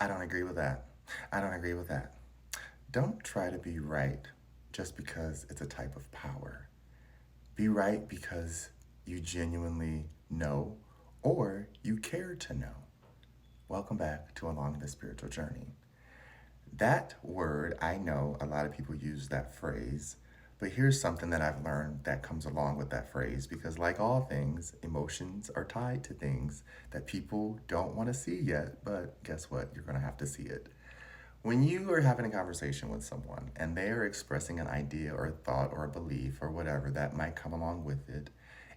I don't agree with that. I don't agree with that. Don't try to be right just because it's a type of power. Be right because you genuinely know or you care to know. Welcome back to Along the Spiritual Journey. That word, I know a lot of people use that phrase, but here's something that I've learned that comes along with that phrase because, like all things, emotions are tied to things that people don't want to see yet, but guess what? You're going to have to see it. When you are having a conversation with someone and they are expressing an idea or a thought or a belief or whatever that might come along with it,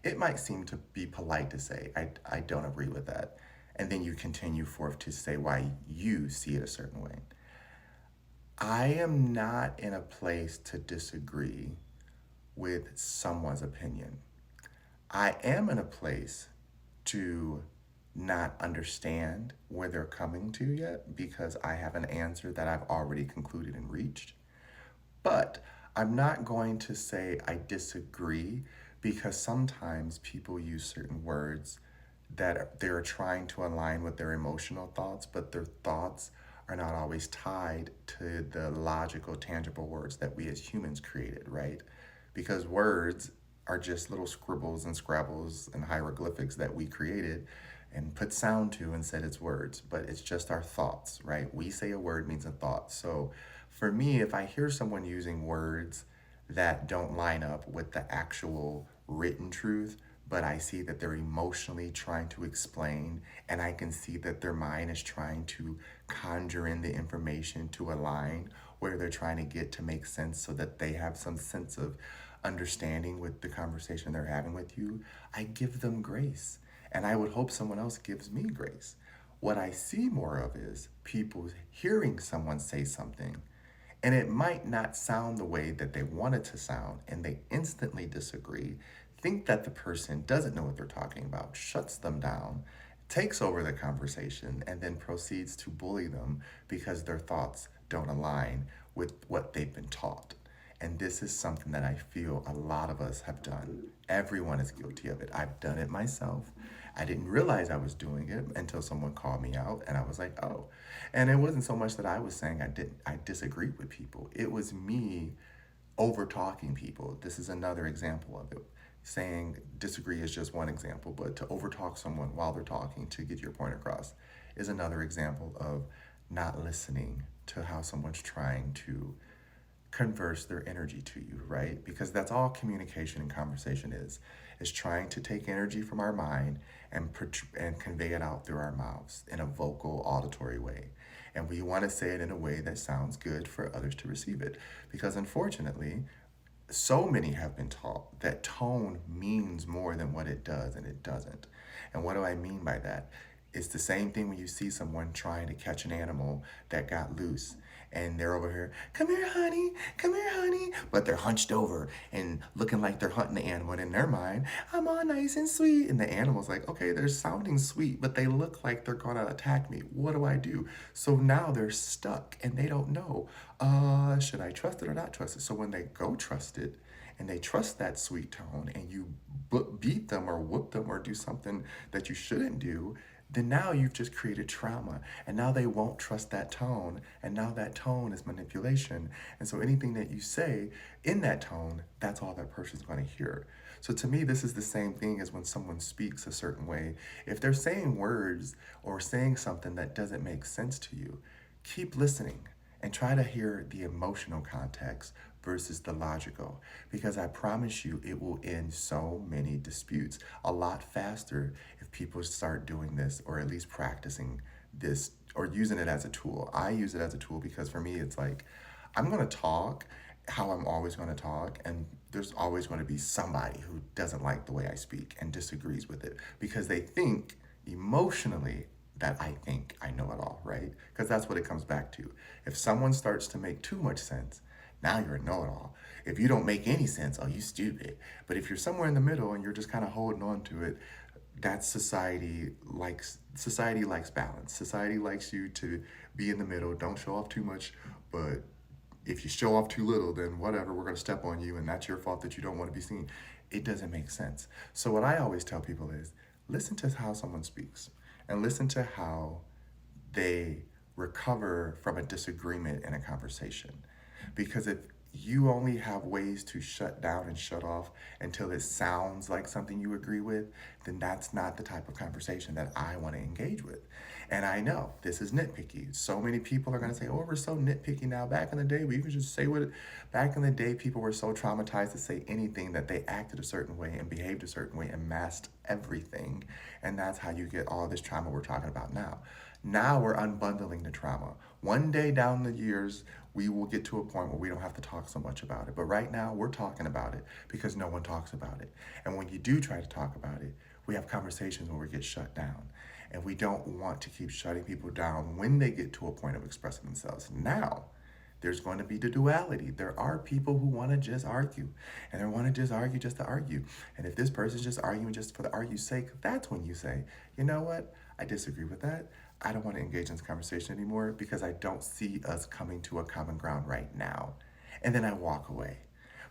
it might seem to be polite to say, I don't agree with that. And then you continue forth to say why you see it a certain way. I am not in a place to disagree with someone's opinion. I am in a place to not understand where they're coming to yet because I have an answer that I've already concluded and reached. But I'm not going to say I disagree because sometimes people use certain words that they're trying to align with their emotional thoughts, but their thoughts are not always tied to the logical, tangible words that we as humans created, right? Because words are just little scribbles and scrabbles and hieroglyphics that we created and put sound to and said it's words, but it's just our thoughts, right? We say a word means a thought. So for me, if I hear someone using words that don't line up with the actual written truth, but I see that they're emotionally trying to explain, and I can see that their mind is trying to conjure in the information to align where they're trying to get to make sense so that they have some sense of understanding with the conversation they're having with you, I give them grace. And I would hope someone else gives me grace. What I see more of is people hearing someone say something and it might not sound the way that they want it to sound, and they instantly disagree, think that the person doesn't know what they're talking about, shuts them down, takes over the conversation, and then proceeds to bully them because their thoughts don't align with what they've been taught. And this is something that I feel a lot of us have done. Everyone is guilty of it. I've done it myself. I didn't realize I was doing it until someone called me out and I was like, "Oh." And it wasn't so much that I was saying I disagreed with people. It was me over talking people. This is another example of it. Saying disagree is just one example, but to overtalk someone while they're talking to get your point across is another example of not listening to how someone's trying to converse their energy to you, right? Because that's all communication and conversation is trying to take energy from our mind and convey it out through our mouths in a vocal, auditory way. And we want to say it in a way that sounds good for others to receive it. Because unfortunately, so many have been taught that tone means more than what it does, and it doesn't. And what do I mean by that? It's the same thing when you see someone trying to catch an animal that got loose and they're over here, come here, honey. But they're hunched over and looking like they're hunting the animal. And in their mind, I'm all nice and sweet. And the animal's like, okay, they're sounding sweet, but they look like they're gonna attack me. What do I do? So now they're stuck and they don't know, should I trust it or not trust it? So when they go trust it, and they trust that sweet tone and you beat them or whoop them or do something that you shouldn't do, then now you've just created trauma. And now they won't trust that tone. And now that tone is manipulation. And so anything that you say in that tone, that's all that person's going to hear. So to me, this is the same thing as when someone speaks a certain way. If they're saying words or saying something that doesn't make sense to you, keep listening and try to hear the emotional context versus the logical, because I promise you it will end so many disputes a lot faster if people start doing this or at least practicing this or using it as a tool. I use it as a tool because for me it's like I'm going to talk how I'm always going to talk, and there's always going to be somebody who doesn't like the way I speak and disagrees with it because they think emotionally that I think I know it all, right? Because that's what it comes back to. If someone starts to make too much sense, now you're a know-it-all. If you don't make any sense, oh, you stupid. But if you're somewhere in the middle and you're just kind of holding on to it, that's society likes balance. Society likes you to be in the middle. Don't show off too much, but if you show off too little, then whatever, we're going to step on you and that's your fault that you don't want to be seen. It doesn't make sense. So what I always tell people is listen to how someone speaks and listen to how they recover from a disagreement in a conversation. Because if you only have ways to shut down and shut off until it sounds like something you agree with, then that's not the type of conversation that I want to engage with. And I know this is nitpicky. So many people are going to say, oh, we're so nitpicky now. Back in the day, we could just say what. Back in the day, people were so traumatized to say anything that they acted a certain way and behaved a certain way and masked everything. And that's how you get all this trauma we're talking about now. Now we're unbundling the trauma. One day down the years, we will get to a point where we don't have to talk so much about it. But right now, we're talking about it because no one talks about it. And when you do try to talk about it, we have conversations where we get shut down. And we don't want to keep shutting people down when they get to a point of expressing themselves. Now, there's going to be the duality. There are people who want to just argue, and they want to just argue just to argue. And if this person's just arguing just for the argue's sake, that's when you say, you know what? I disagree with that. I don't want to engage in this conversation anymore because I don't see us coming to a common ground right now. And then I walk away.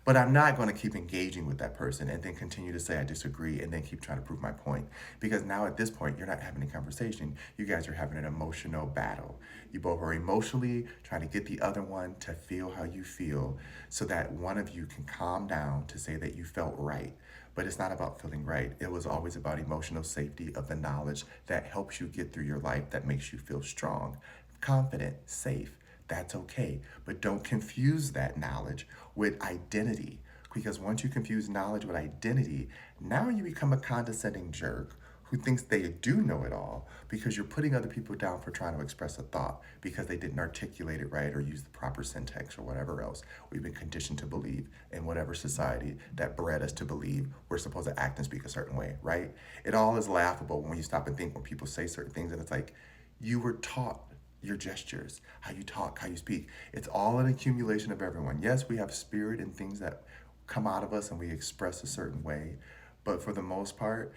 But I'm not going to keep engaging with that person and then continue to say I disagree and then keep trying to prove my point. Because now at this point, you're not having a conversation. You guys are having an emotional battle. You both are emotionally trying to get the other one to feel how you feel so that one of you can calm down to say that you felt right. But it's not about feeling right. It was always about emotional safety of the knowledge that helps you get through your life, that makes you feel strong, confident, safe. That's okay. But don't confuse that knowledge with identity. Because once you confuse knowledge with identity, now you become a condescending jerk who thinks they do know it all because you're putting other people down for trying to express a thought because they didn't articulate it right or use the proper syntax or whatever else we've been conditioned to believe in whatever society that bred us to believe we're supposed to act and speak a certain way, right? It all is laughable when you stop and think when people say certain things and it's like, you were taught your gestures, how you talk, how you speak. It's all an accumulation of everyone. Yes, we have spirit and things that come out of us and we express a certain way, but for the most part,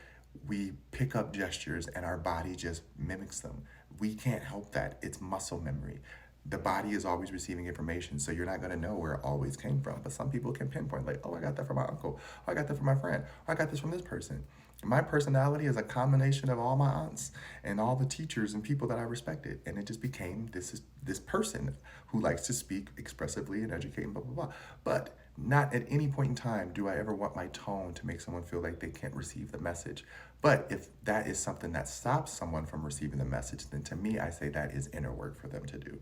we pick up gestures and our body just mimics them. We can't help that. It's muscle memory. The body is always receiving information, so you're not going to know where it always came from. But some people can pinpoint, like, oh, I got that from my uncle. Oh, I got that from my friend. Oh, I got this from this person. My personality is a combination of all my aunts and all the teachers and people that I respected. And it just became this person who likes to speak expressively and educate and blah, blah, blah. But not at any point in time do I ever want my tone to make someone feel like they can't receive the message. But if that is something that stops someone from receiving the message, then to me, I say that is inner work for them to do.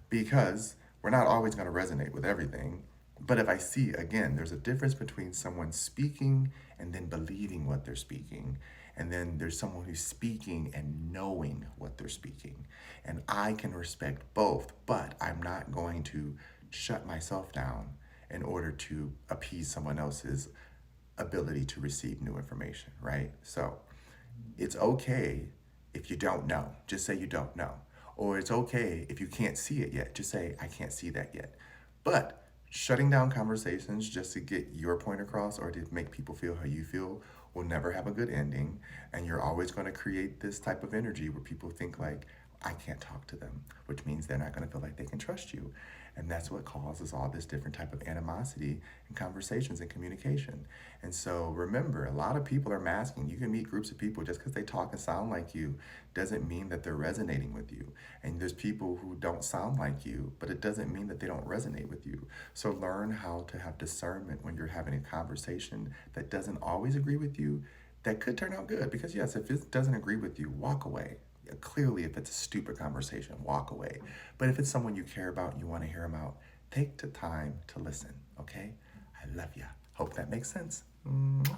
Because we're not always going to resonate with everything. But if I see, again, there's a difference between someone speaking and then believing what they're speaking. And then there's someone who's speaking and knowing what they're speaking. And I can respect both, but I'm not going to shut myself down in order to appease someone else's ability to receive new information, right? So it's okay if you don't know. Just say you don't know. Or it's okay if you can't see it yet. Just say, I can't see that yet. But shutting down conversations just to get your point across or to make people feel how you feel will never have a good ending. And you're always going to create this type of energy where people think like, I can't talk to them, which means they're not going to feel like they can trust you. And that's what causes all this different type of animosity in conversations and communication. And so remember, a lot of people are masking. You can meet groups of people just because they talk and sound like you doesn't mean that they're resonating with you. And there's people who don't sound like you, but it doesn't mean that they don't resonate with you. So learn how to have discernment when you're having a conversation that doesn't always agree with you, that could turn out good. Because yes, if it doesn't agree with you, walk away. Clearly, if it's a stupid conversation, walk away. But if it's someone you care about and you want to hear them out, take the time to listen, okay? I love ya. Hope that makes sense. Mwah.